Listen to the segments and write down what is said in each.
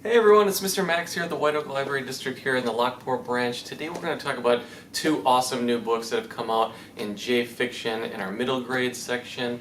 Hey everyone, it's Mr. Max here at the White Oak Library District here in the Lockport branch. Today we're going to talk about two awesome new books that have come out in J-Fiction in our middle grade section.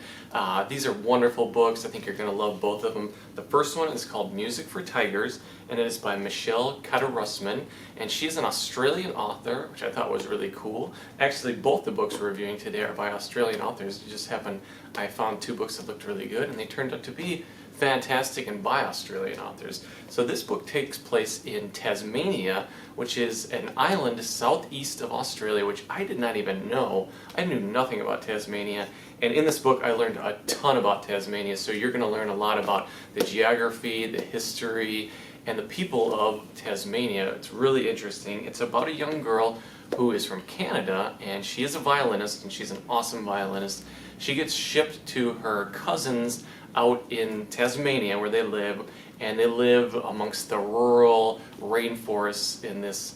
These are wonderful books. I think you're going to love both of them. The first one is called Music for Tigers, and it is by Michelle Kadarusman, and she's an Australian author, which I thought was really cool. Actually, both the books we're reviewing today are by Australian authors. It just happened I found two books that looked really good, and they turned out to be fantastic and by Australian authors. So this book takes place in Tasmania, which is an island southeast of Australia, which I did not even know. I knew nothing about Tasmania, and in this book I learned a ton about Tasmania, so you're going to learn a lot about the geography, the history, and the people of Tasmania. It's really interesting. It's about a young girl who is from Canada, and she is a violinist, and she's an awesome violinist. She gets shipped to her cousins out in Tasmania where they live, and they live amongst the rural rainforests in this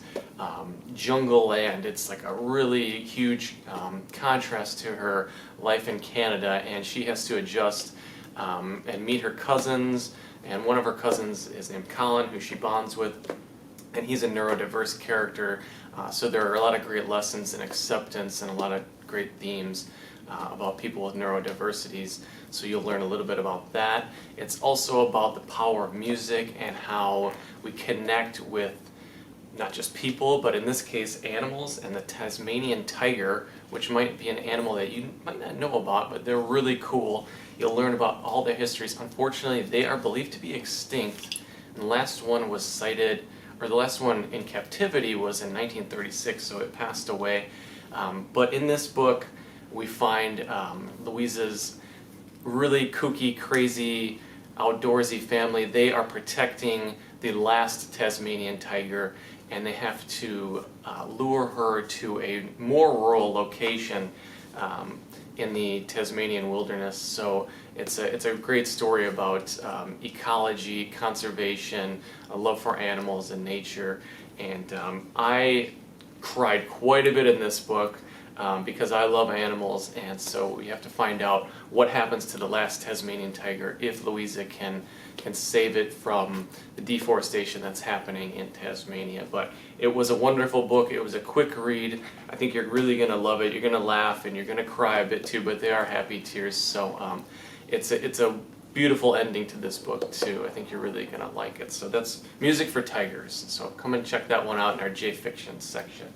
jungle land. It's like a really huge contrast to her life in Canada, and she has to adjust and meet her cousins, and one of her cousins is named Colin, who she bonds with, and he's a neurodiverse character, so there are a lot of great lessons in acceptance and a lot of great themes about people with neurodiversities, so you'll learn a little bit about that. It's also about the power of music and how we connect with not just people, but in this case animals, and the Tasmanian tiger, which might be an animal that you might not know about, but they're really cool. You'll learn about all their histories. Unfortunately, they are believed to be extinct, and the last one was cited, or the last one in captivity was in 1936, so it passed away. But in this book, we find Louisa's really kooky, crazy, outdoorsy family. They are protecting the last Tasmanian tiger, and they have to lure her to a more rural location in the Tasmanian wilderness. So it's a great story about ecology, conservation, a love for animals and nature, and I cried quite a bit in this book. Because I love animals, and so we have to find out what happens to the last Tasmanian tiger if Louisa can save it from the deforestation that's happening in Tasmania. But it was a wonderful book. It was a quick read. I think you're really going to love it. You're going to laugh and you're going to cry a bit too, but they are happy tears. So it's a beautiful ending to this book too. I think you're really going to like it. So that's Music for Tigers. So come and check that one out in our J-Fiction section.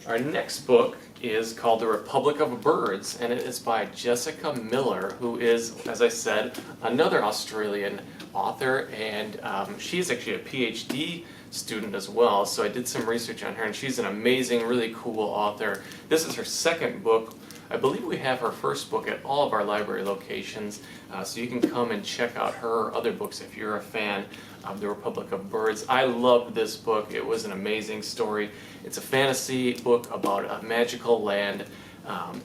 Our next book is called The Republic of Birds, and it is by Jessica Miller, who is, as I said, another Australian author, and she's actually a PhD student as well, so I did some research on her, and she's an amazing, really cool author. This is her second book. I believe we have her first book at all of our library locations, so you can come and check out her other books if you're a fan of The Republic of Birds. I loved this book. It was an amazing story. It's a fantasy book about a magical land.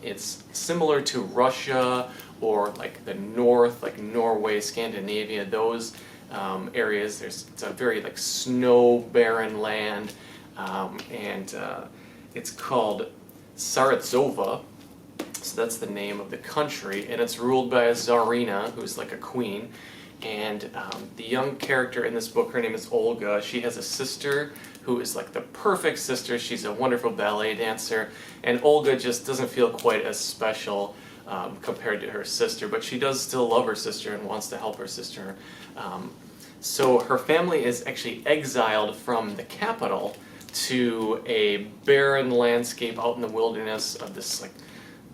It's similar to Russia or like the north, like Norway, Scandinavia, those areas. It's a very like snow-barren land, and it's called Saradzova. So that's the name of the country, and it's ruled by a Tsarina, who's like a queen. And the young character in this book, her name is Olga. She has a sister who is like the perfect sister. She's a wonderful ballet dancer, and Olga just doesn't feel quite as special compared to her sister, but she does still love her sister and wants to help her sister. So her family is actually exiled from the capital to a barren landscape out in the wilderness of this like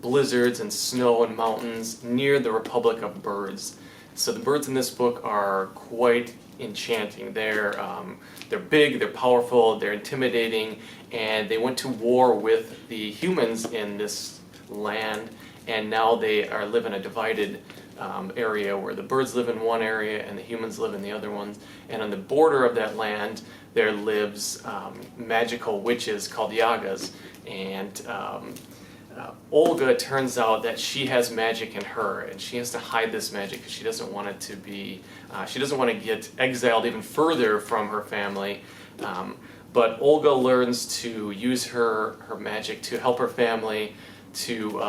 blizzards and snow and mountains near the Republic of Birds. So the birds in this book are quite enchanting. They're big, they're powerful, they're intimidating, and they went to war with the humans in this land, and now they live in a divided area where the birds live in one area and the humans live in the other one. And on the border of that land there lives magical witches called Yagas, and Olga, turns out that she has magic in her, and she has to hide this magic because she doesn't want it to be, she doesn't want to get exiled even further from her family. But Olga learns to use her magic to help her family to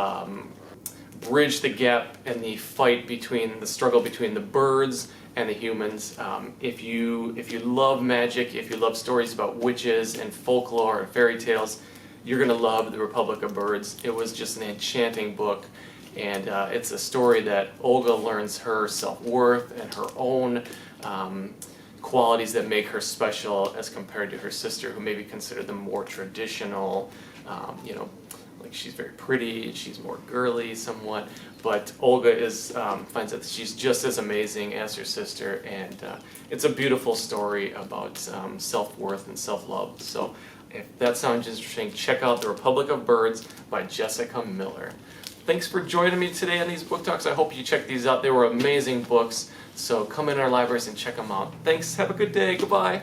bridge the gap in the fight between the struggle between the birds and the humans. If you love magic, if you love stories about witches and folklore and fairy tales, you're going to love The Republic of Birds. It was just an enchanting book, and it's a story that Olga learns her self-worth and her own qualities that make her special as compared to her sister, who maybe considered them more traditional. Like she's very pretty, she's more girly somewhat, but Olga finds that she's just as amazing as her sister, and it's a beautiful story about self-worth and self-love. So if that sounds interesting, check out The Republic of Birds by Jessica Miller. Thanks for joining me today on these book talks. I hope you check these out. They were amazing books, so come in our libraries and check them out. Thanks, have a good day, goodbye.